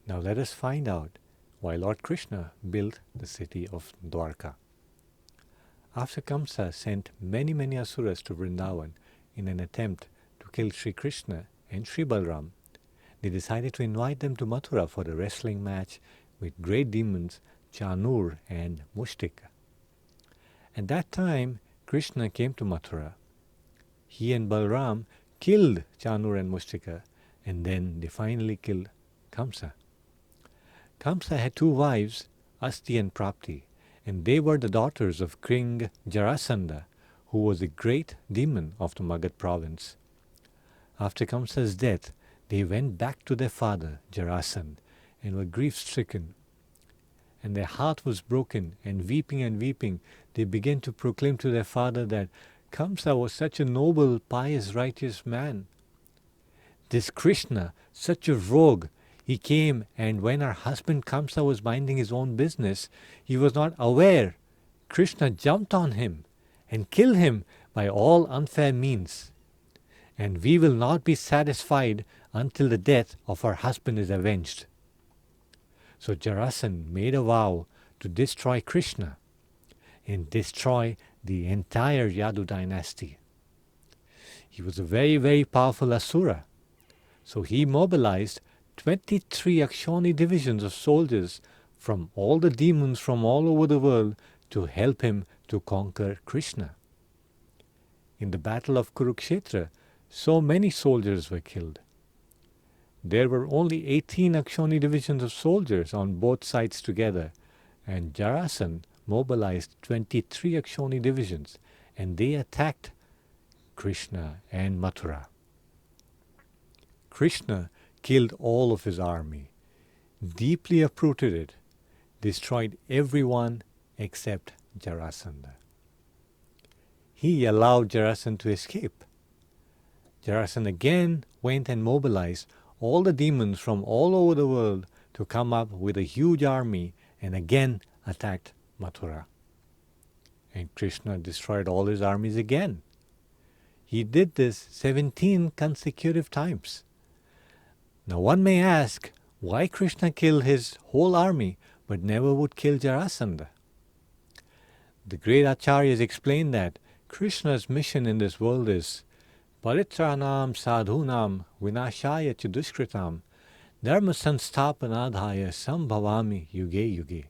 Now let us find out why Lord Krishna built the city of Dwaraka. After Kamsa sent many asuras to Vrindavan in an attempt to kill Sri Krishna and Sri Balram, they decided to invite them to Mathura for a wrestling match with great demons Chanur and Mushtika. At that time, Krishna came to Mathura. He and Balram killed Chanur and Mushtika, and then they finally killed Kamsa. Kamsa had two wives, Asti and Prapti, and they were the daughters of King Jarasandha, who was a great demon of the Magad province. After Kamsa's death, they went back to their father, Jarasandha, and were grief-stricken. And their heart was broken, and weeping, they began to proclaim to their father that Kamsa was such a noble, pious, righteous man. This Krishna, such a rogue, he came, and when our husband Kamsa was minding his own business, he was not aware. Krishna jumped on him and killed him by all unfair means. And we will not be satisfied until the death of our husband is avenged. So Jarasandha made a vow to destroy Krishna and destroy the entire Yadu dynasty. He was a very powerful asura. So he mobilized 23 Akshoni divisions of soldiers from all the demons from all over the world to help him to conquer Krishna. In the battle of Kurukshetra, so many soldiers were killed. There were only 18 Akshoni divisions of soldiers on both sides together, and Jarasandha mobilized 23 Akshoni divisions, and they attacked Krishna and Mathura. Krishna killed all of his army, deeply uprooted it, destroyed everyone except Jarasandha. He allowed Jarasandha to escape. Jarasandha again went and mobilized all the demons from all over the world to come up with a huge army and again attacked Mathura. And Krishna destroyed all his armies again. He did this 17 consecutive times. Now one may ask, why Krishna killed his whole army but never would kill Jarasandha? The great acharyas explain that Krishna's mission in this world is Paritranam sadhunam vinashaya ch dushkritam dharma sansthapanadhaya sambhavami yuge yuge.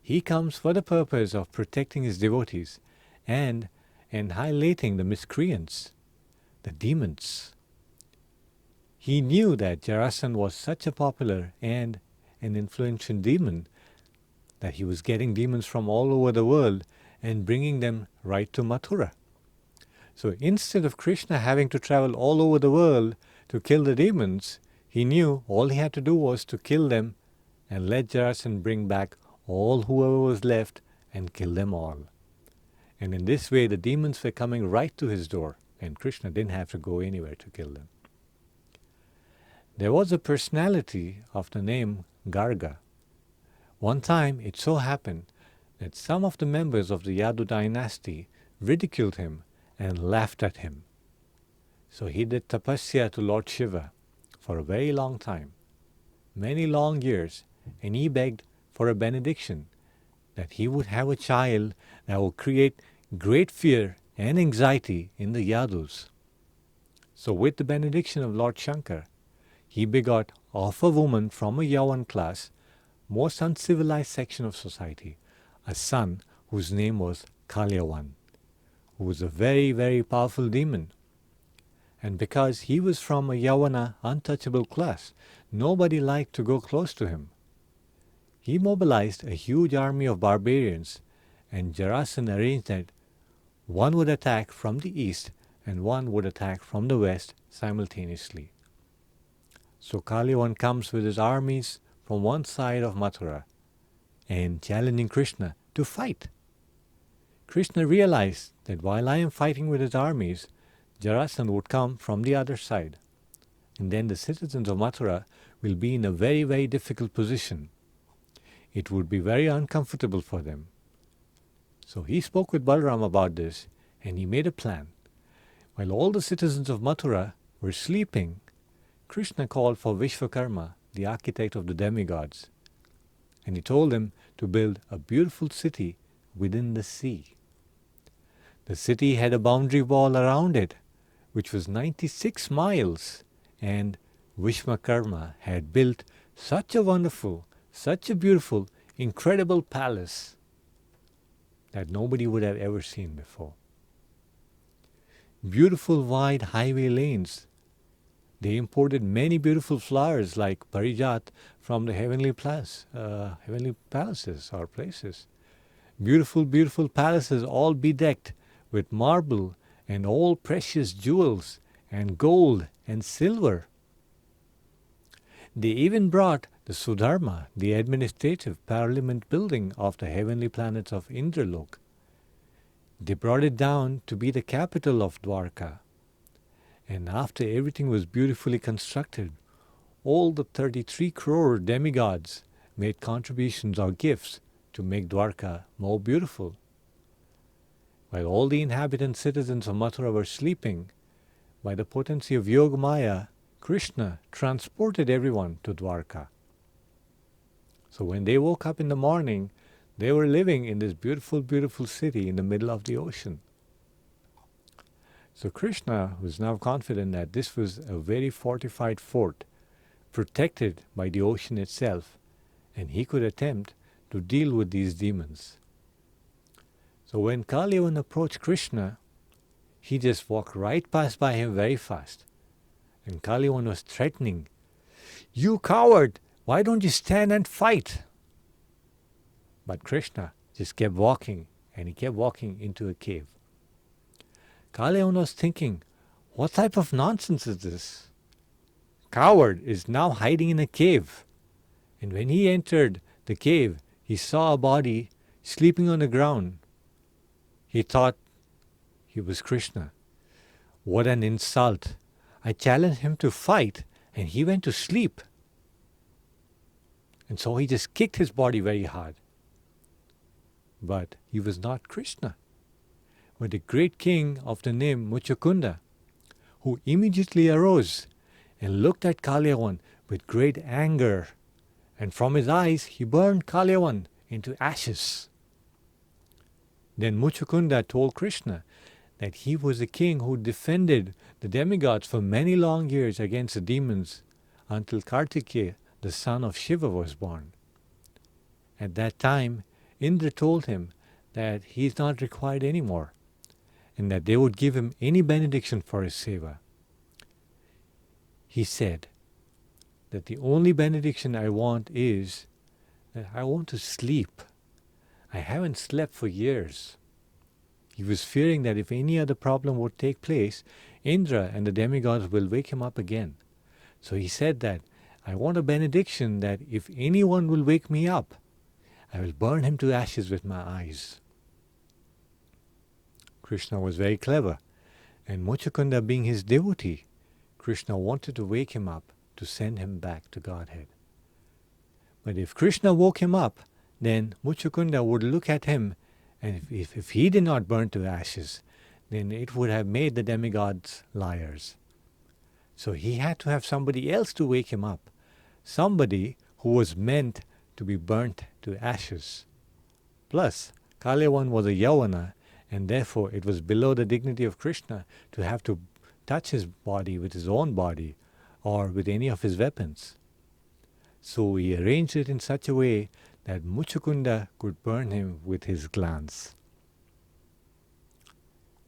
He comes for the purpose of protecting his devotees and annihilating the miscreants, the demons. He knew that Jarasandha was such a popular and an influential demon that he was getting demons from all over the world and bringing them right to Mathura. So instead of Krishna having to travel all over the world to kill the demons, he knew all he had to do was to kill them and let Jarasandha bring back all whoever was left and kill them all. And in this way the demons were coming right to his door, and Krishna didn't have to go anywhere to kill them. There was a personality of the name Garga. One time it so happened that some of the members of the Yadu dynasty ridiculed him and laughed at him. So he did tapasya to Lord Shiva for a very long time, many long years, and he begged for a benediction that he would have a child that would create great fear and anxiety in the Yadus. So with the benediction of Lord Shankar, he begot of a woman from a Yavan class, most uncivilized section of society, a son whose name was Kalyavan, who was a very powerful demon. And because he was from a Yavana untouchable class, nobody liked to go close to him. He mobilized a huge army of barbarians, and Jarasandha arranged that one would attack from the east and one would attack from the west simultaneously. So Kalyavan comes with his armies from one side of Mathura and challenging Krishna to fight. Krishna realized that while I am fighting with his armies, Jarasandha would come from the other side. And then the citizens of Mathura will be in a very difficult position. It would be very uncomfortable for them. So he spoke with Balram about this, and he made a plan. While all the citizens of Mathura were sleeping, Krishna called for Vishvakarma, the architect of the demigods, and he told him to build a beautiful city within the sea. The city had a boundary wall around it, which was 96 miles, and Vishwakarma had built such a wonderful, such a beautiful, incredible palace that nobody would have ever seen before. Beautiful wide highway lanes. They imported many beautiful flowers like parijat from the heavenly palaces or places. Beautiful, beautiful palaces all bedecked with marble and all precious jewels and gold and silver. They even brought the Sudharma, the administrative parliament building of the heavenly planets of Indralok. They brought it down to be the capital of Dwaraka. And after everything was beautifully constructed, all the 33 crore demigods made contributions or gifts to make Dwaraka more beautiful. While all the inhabitant citizens of Mathura were sleeping, by the potency of Yogamaya, Krishna transported everyone to Dwaraka. So when they woke up in the morning, they were living in this beautiful, beautiful city in the middle of the ocean. So Krishna was now confident that this was a very fortified fort, protected by the ocean itself, and he could attempt to deal with these demons. So when Kaliyavan approached Krishna, he just walked right past by him very fast. And Kaliyavan was threatening, "You coward! Why don't you stand and fight?" But Krishna just kept walking, and he kept walking into a cave. Kaliyavan was thinking, what type of nonsense is this? Coward is now hiding in a cave. And when he entered the cave, he saw a body sleeping on the ground. He thought he was Krishna. What an insult! I challenged him to fight, and he went to sleep. And so he just kicked his body very hard. But he was not Krishna, but the great king of the name Muchukunda, who immediately arose and looked at Kaliyavan with great anger, and from his eyes he burned Kaliyavan into ashes. Then Muchukunda told Krishna that he was the king who defended the demigods for many long years against the demons until Kartikeya, the son of Shiva, was born. At that time, Indra told him that he is not required anymore, and that they would give him any benediction for his seva. He said that the only benediction I want is that I want to sleep. I haven't slept for years. He was fearing that if any other problem would take place, Indra and the demigods will wake him up again. So he said that I want a benediction that if anyone will wake me up, I will burn him to ashes with my eyes. Krishna was very clever, and Muchukunda being his devotee, Krishna wanted to wake him up to send him back to Godhead. But if Krishna woke him up, then Muchukunda would look at him, and if he did not burn to ashes, then it would have made the demigods liars. So he had to have somebody else to wake him up, somebody who was meant to be burnt to ashes. Plus, Kaliyavan was a Yavana, and therefore it was below the dignity of Krishna to have to touch his body with his own body or with any of his weapons. So he arranged it in such a way that Muchukunda could burn him with his glance.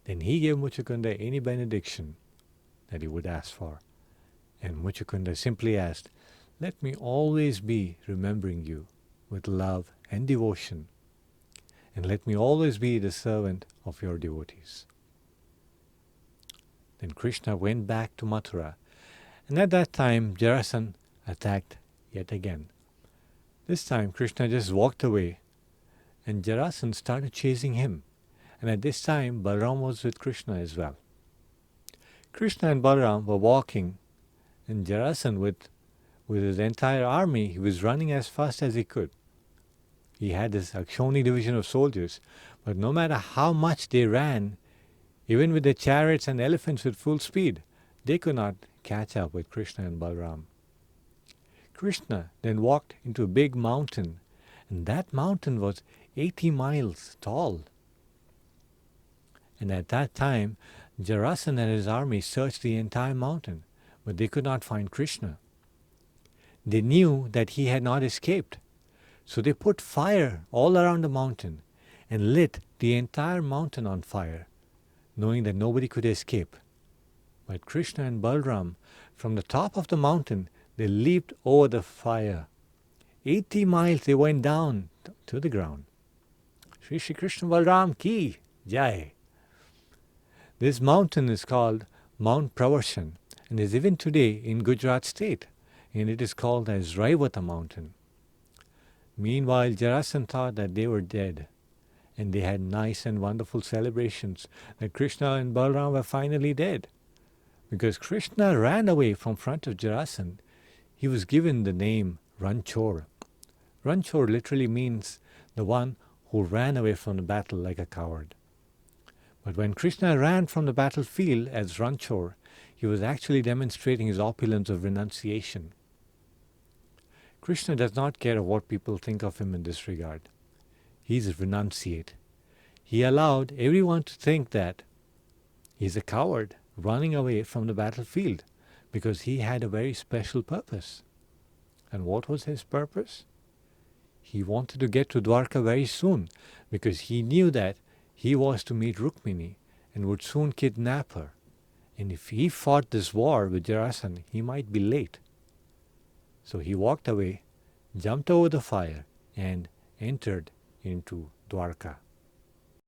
Then he gave Muchukunda any benediction that he would ask for. And Muchukunda simply asked, "Let me always be remembering you with love and devotion, and let me always be the servant of your devotees." Then Krishna went back to Mathura, and at that time Jarasandha attacked yet again. This time Krishna just walked away, and Jarasandha started chasing him. And at this time Balaram was with Krishna as well. Krishna and Balaram were walking, and Jarasandha with his entire army, he was running as fast as he could. He had this Akshoni division of soldiers, but no matter how much they ran, even with their chariots and elephants with full speed, they could not catch up with Krishna and Balaram. Krishna then walked into a big mountain, and that mountain was 80 miles tall. And at that time, Jarasandha and his army searched the entire mountain, but they could not find Krishna. They knew that he had not escaped, so they put fire all around the mountain and lit the entire mountain on fire, knowing that nobody could escape. But Krishna and Balram, from the top of the mountain, they leaped over the fire. 80 miles they went down to the ground. Shri Shri Krishna Balram ki Jai. This mountain is called Mount Pravarshan and is even today in Gujarat state, and it is called as Raivata mountain. Meanwhile, Jarasandha thought that they were dead, and they had nice and wonderful celebrations that Krishna and Balram were finally dead. Because Krishna ran away from front of Jarasandha, he was given the name Ranchor. Ranchor literally means the one who ran away from the battle like a coward. But when Krishna ran from the battlefield as Ranchor, he was actually demonstrating his opulence of renunciation. Krishna does not care what people think of him in this regard. He is a renunciate. He allowed everyone to think that he is a coward running away from the battlefield because he had a very special purpose. And what was his purpose? He wanted to get to Dwaraka very soon because he knew that he was to meet Rukmini and would soon kidnap her. And if he fought this war with Jarasandha, he might be late. So he walked away, jumped over the fire, and entered into Dwaraka.